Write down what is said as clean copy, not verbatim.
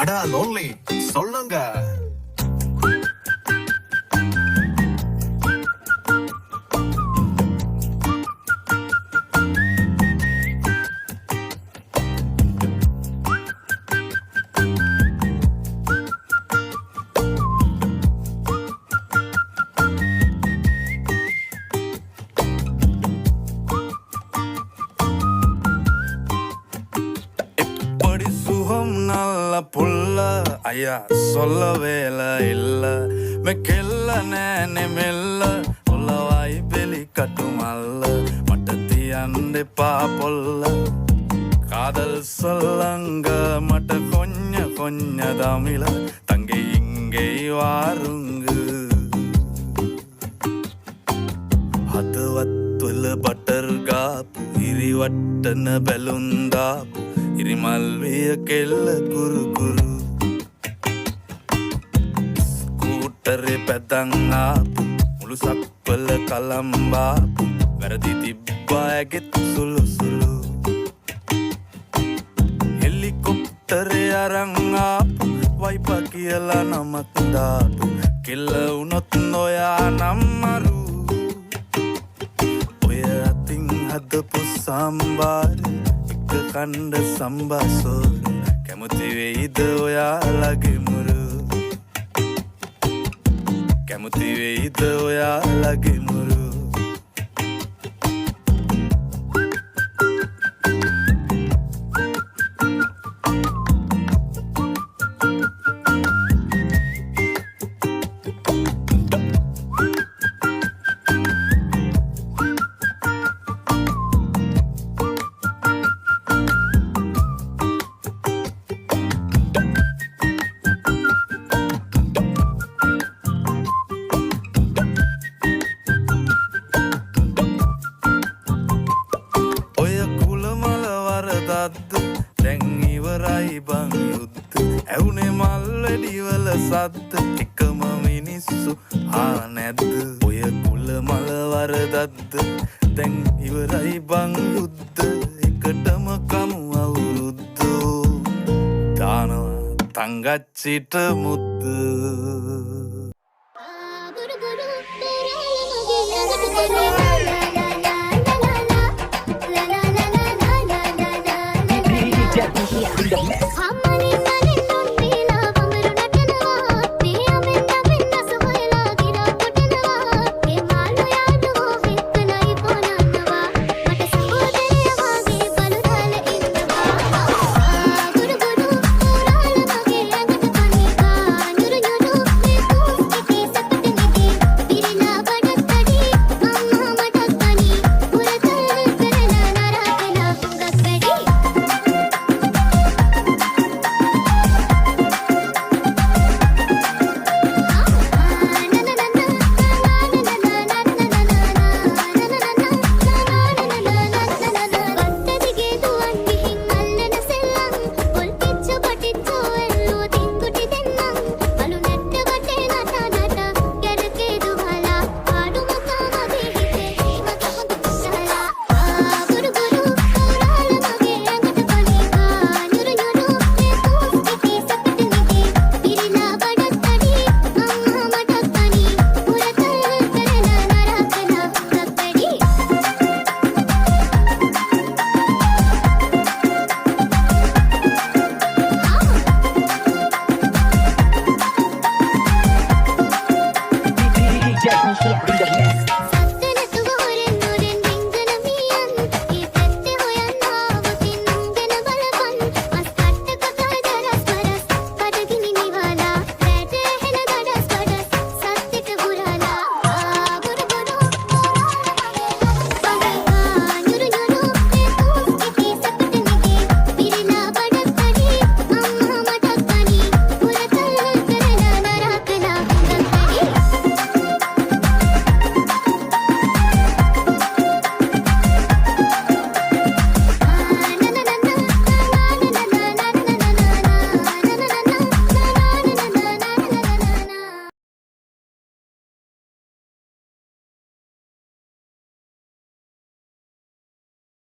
அடா லோன்லி சொல்லுங்க. புல்ல ஐயா சொல்ல வேலை இல்ல மெக்கெல்ல நேனே மெல்ல உள்ளவாய் வெளி கட்டுமல்ல மட்டத்தி அண்டை பாப்பொல்ல காதல் சொல்லங்க மட்ட கொஞ்ச கொஞ்ச தமிழ தங்கை இங்கே வாருங்கு හදවත්වල බටර් ගාපු ඉරිවට්ටන බැලුන්දාපු ඉරිමල්විය කෙල්ල කුරුකුරු ස්කූටරේ පැදන් ආපු මුළු සක්වල කලම්බාපු වැරදි තිබ්බා ඇගෙත් සුළු සුළු හෙලිකොප්ටරේ අරන් ආපු වයිපා කියලා නමක් දාපු කෙල්ල වුණොත් නොයා නම්මරු හදපු සම්බාර එක කණ්ඩ සම්බාසෝර කැමති වෙයිද ඔයාලගේ මුරු කැමති වෙයිද ඔයාලගේ මුරු දැන් ඉවරයි බං යුද්ධ ඇවුනේ මල්වැඩිවල සද්ද එකම මිනිස්සු නැද්ද ඔය කුල මල වරදද්ද දැන් ඉවරයි බං යුද්ධ එකටම කමු අවුරුද්දෝ දානවා තංගච්චිට මුද්ද